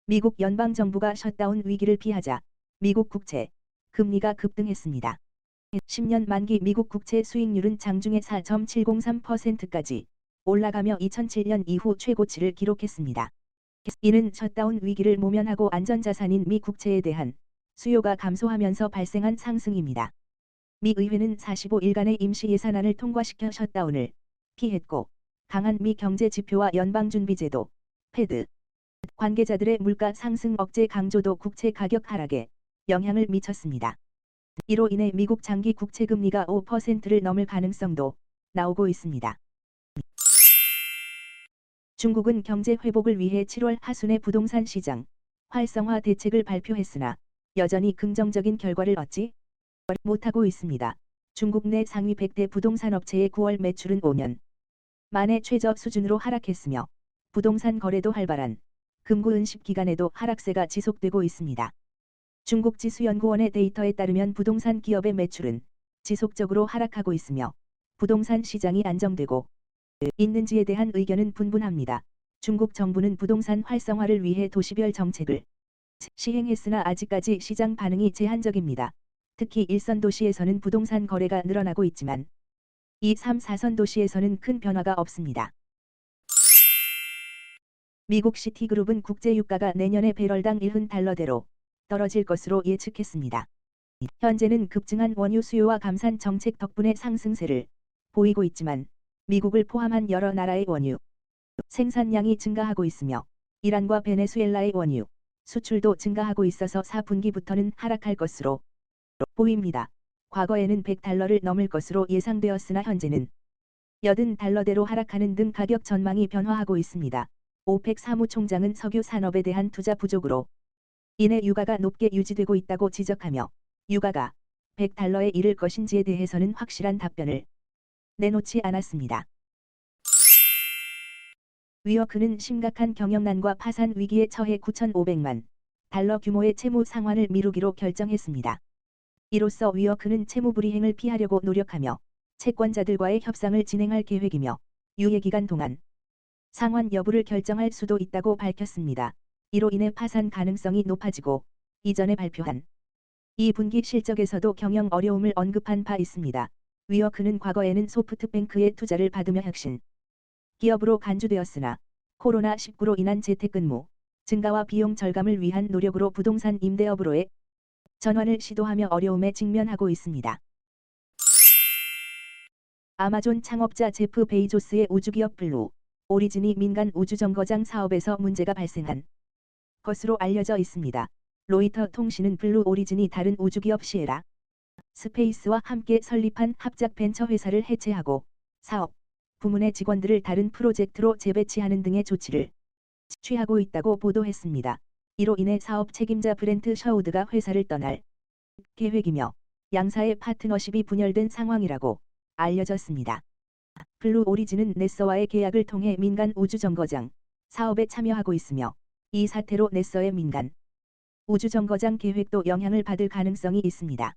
미국 연방정부가 셧다운 위기를 피하자 미국 국채 금리가 급등했습니다. 10년 만기 미국 국채 수익률은 장중에 4.703%까지 올라가며 2007년 이후 최고치를 기록했습니다. 이는 셧다운 위기를 모면하고 안전자산인 미 국채에 대한 수요가 감소하면서 발생한 상승입니다. 미 의회는 45일간의 임시 예산안을 통과시켜 셧다운을 피했고 강한 미 경제 지표와 연방준비제도 패드 관계자들의 물가 상승 억제 강조도 국채 가격 하락에 영향을 미쳤습니다. 이로 인해 미국 장기 국채 금리가 5%를 넘을 가능성도 나오고 있습니다. 중국은 경제 회복을 위해 7월 하순에 부동산 시장 활성화 대책을 발표했으나 여전히 긍정적인 결과를 얻지 못하고 있습니다. 중국 내 상위 100대 부동산 업체의 9월 매출은 5년 만에 최저 수준으로 하락했으며 부동산 거래도 활발한 금고은십 기간에도 하락세가 지속되고 있습니다. 중국 지수연구원의 데이터에 따르면 부동산 기업의 매출은 지속적으로 하락하고 있으며 부동산 시장이 안정되고 있는지에 대한 의견은 분분합니다. 중국 정부는 부동산 활성화를 위해 도시별 정책을 시행했으나 아직까지 시장 반응이 제한적입니다. 특히 1선 도시에서는 부동산 거래가 늘어나고 있지만 2, 3, 4선 도시에서는 큰 변화가 없습니다. 미국 시티그룹은 국제유가가 내년에 배럴당 1달러대로 떨어질 것으로 예측했습니다. 현재는 급증한 원유 수요와 감산 정책 덕분에 상승세를 보이고 있지만 미국을 포함한 여러 나라의 원유 생산량이 증가하고 있으며 이란과 베네수엘라의 원유 수출도 증가하고 있어서 4분기부터는 하락할 것으로 보입니다. 과거에는 100달러를 넘을 것으로 예상되었으나 현재는 80달러대로 하락하는 등 가격 전망이 변화하고 있습니다. 오펙 사무총장은 석유 산업에 대한 투자 부족으로 인해 유가가 높게 유지되고 있다고 지적하며 유가가 100달러에 이를 것인지에 대해서는 확실한 답변을 내놓지 않았습니다. 위워크는 심각한 경영난과 파산 위기에 처해 9,500만 달러 규모의 채무 상환을 미루기로 결정했습니다. 이로써 위워크는 채무 불이행을 피하려고 노력하며 채권자들과의 협상을 진행할 계획이며 유예기간 동안 상환 여부를 결정할 수도 있다고 밝혔습니다. 이로 인해 파산 가능성이 높아지고 이전에 발표한 2분기 실적에서도 경영 어려움을 언급한 바 있습니다. 위워크는 과거에는 소프트뱅크의 투자를 받으며 혁신 기업으로 간주되었으나 코로나19로 인한 재택근무 증가와 비용 절감을 위한 노력으로 부동산 임대업으로의 전환을 시도하며 어려움에 직면하고 있습니다. 아마존 창업자 제프 베이조스의 우주기업 블루 오리진이 민간 우주정거장 사업에서 문제가 발생한 것으로 알려져 있습니다. 로이터 통신은 블루 오리진이 다른 우주기업 시에라 스페이스와 함께 설립한 합작 벤처 회사를 해체하고 사업 부문의 직원들을 다른 프로젝트로 재배치하는 등의 조치를 취하고 있다고 보도했습니다. 이로 인해 사업 책임자 브렌트 셔우드가 회사를 떠날 계획이며 양사의 파트너십이 분열된 상황이라고 알려졌습니다. 블루 오리진은 네서와의 계약을 통해 민간 우주정거장 사업에 참여하고 있으며 이 사태로 네서의 민간 우주정거장 계획도 영향을 받을 가능성이 있습니다.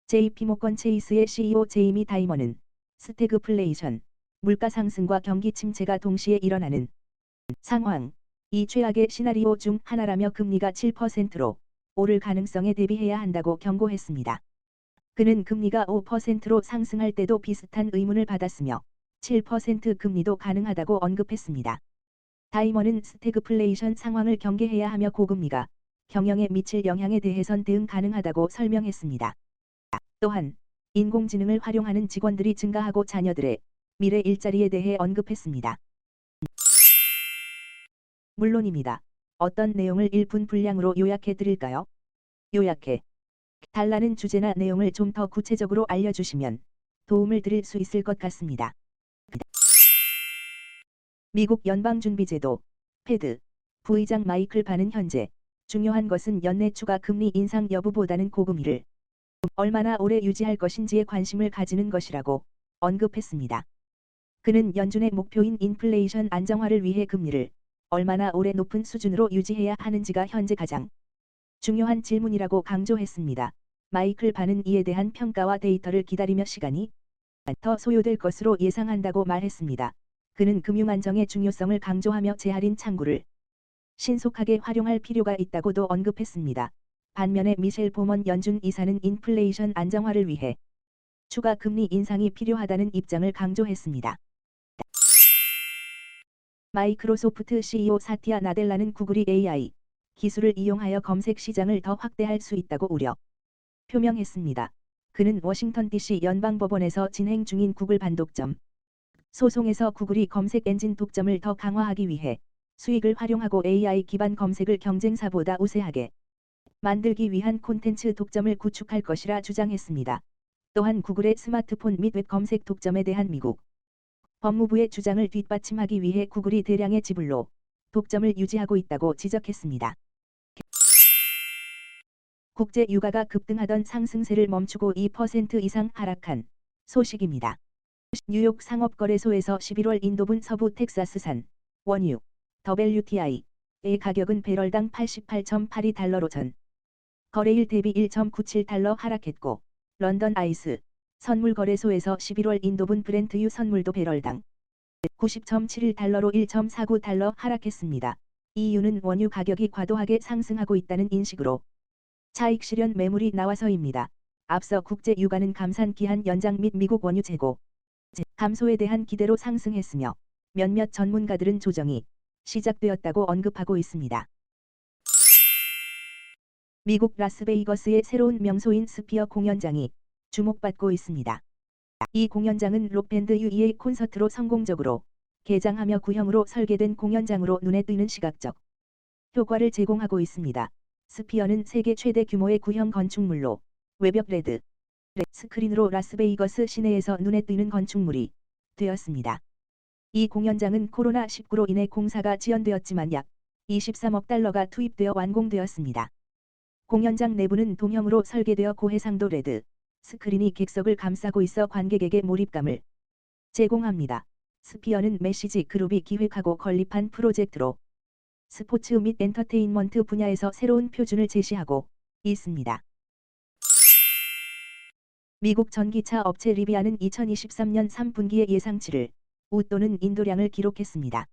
JP모건 체이스의 CEO 제이미 다이먼은 스태그플레이션, 물가 상승과 경기 침체가 동시에 일어나는 상황, 이 최악의 시나리오 중 하나라며 금리가 7%로 오를 가능성에 대비해야 한다고 경고했습니다. 그는 금리가 5%로 상승할 때도 비슷한 의문을 받았으며 7% 금리도 가능하다고 언급했습니다. 다이먼은 스태그플레이션 상황을 경계해야 하며 고금리가 경영에 미칠 영향에 대해선 대응 가능하다고 설명했습니다. 또한 인공지능을 활용하는 직원들이 증가하고 자녀들의 미래 일자리에 대해 언급했습니다. 물론입니다. 어떤 내용을 1분 분량으로 요약해 드릴까요? 요약해 달라는 주제나 내용을 좀 더 구체적으로 알려주시면 도움을 드릴 수 있을 것 같습니다. 미국 연방준비제도 패드 부의장 마이클 반은 현재 중요한 것은 연내 추가 금리 인상 여부보다는 고금리를 얼마나 오래 유지할 것인지에 관심을 가지는 것이라고 언급했습니다. 그는 연준의 목표인 인플레이션 안정화를 위해 금리를 얼마나 오래 높은 수준으로 유지해야 하는지가 현재 가장 중요한 질문이라고 강조했습니다. 마이클 반은 이에 대한 평가와 데이터를 기다리며 시간이 더 소요될 것으로 예상한다고 말했습니다. 그는 금융안정의 중요성을 강조하며 재할인 창구를 신속하게 활용할 필요가 있다고도 언급했습니다. 반면에 미셸 보먼 연준 이사는 인플레이션 안정화를 위해 추가 금리 인상이 필요하다는 입장을 강조했습니다. 마이크로소프트 CEO 사티아 나델라는 구글이 AI 기술을 이용하여 검색 시장을 더 확대할 수 있다고 우려 표명했습니다. 그는 워싱턴 DC 연방법원에서 진행 중인 구글 반독점 소송에서 구글이 검색 엔진 독점을 더 강화하기 위해 수익을 활용하고 AI 기반 검색을 경쟁사보다 우세하게 만들기 위한 콘텐츠 독점을 구축할 것이라 주장했습니다. 또한 구글의 스마트폰 및 웹 검색 독점에 대한 미국 법무부의 주장을 뒷받침하기 위해 구글이 대량의 지불로 독점을 유지하고 있다고 지적했습니다. 국제 유가가 급등하던 상승세를 멈추고 2% 이상 하락한 소식입니다. 뉴욕 상업거래소에서 11월 인도분 서부 텍사스산 원유 WTI의 가격은 배럴당 88.82달러로 전 거래일 대비 1.97달러 하락했고 런던 아이스 선물거래소에서 11월 인도분 브렌트유 선물도 배럴당 90.71달러로 1.49달러 하락했습니다. 이유는 원유 가격이 과도하게 상승하고 있다는 인식으로 차익 실현 매물이 나와서입니다. 앞서 국제 유가는 감산 기한 연장 및 미국 원유 재고 감소에 대한 기대로 상승했으며 몇몇 전문가들은 조정이 시작되었다고 언급하고 있습니다. 미국 라스베이거스의 새로운 명소인 스피어 공연장이 주목받고 있습니다. 이 공연장은 록밴드 UEA 콘서트로 성공적으로 개장하며 구형으로 설계된 공연장으로 눈에 띄는 시각적 효과를 제공하고 있습니다. 스피어는 세계 최대 규모의 구형 건축물로 외벽 레드 스크린으로 라스베이거스 시내에서 눈에 띄는 건축물이 되었습니다. 이 공연장은 코로나19로 인해 공사가 지연되었지만 약 23억 달러가 투입되어 완공되었습니다. 공연장 내부는 동형으로 설계되어 고해상도 레드 스크린이 객석을 감싸고 있어 관객에게 몰입감을 제공합니다. 스피어는 메시지 그룹이 기획하고 건립한 프로젝트로 스포츠 및 엔터테인먼트 분야에서 새로운 표준을 제시하고 있습니다. 미국 전기차 업체 리비아는 2023년 3분기에 예상치를 웃도는 인도량을 기록했습니다.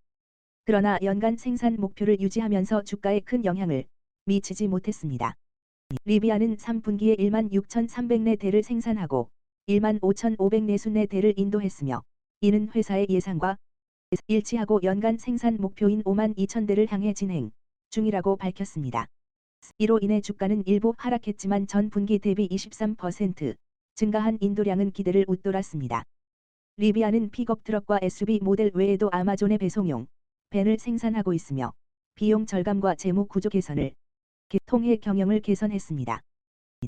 그러나 연간 생산 목표를 유지하면서 주가에 큰 영향을 미치지 못했습니다. 리비아는 3분기에 16,300내 대를 생산하고 15,540내 대를 인도했으며 이는 회사의 예상과 일치하고 연간 생산 목표인 52,000대를 향해 진행 중이라고 밝혔습니다. 이로 인해 주가는 일부 하락했지만 전 분기 대비 23% 증가한 인도량은 기대를 웃돌았습니다. 리비아는 픽업 트럭과 SUV 모델 외에도 아마존의 배송용 밴을 생산하고 있으며 비용 절감과 재무 구조 개선을 통해 경영을 개선했습니다.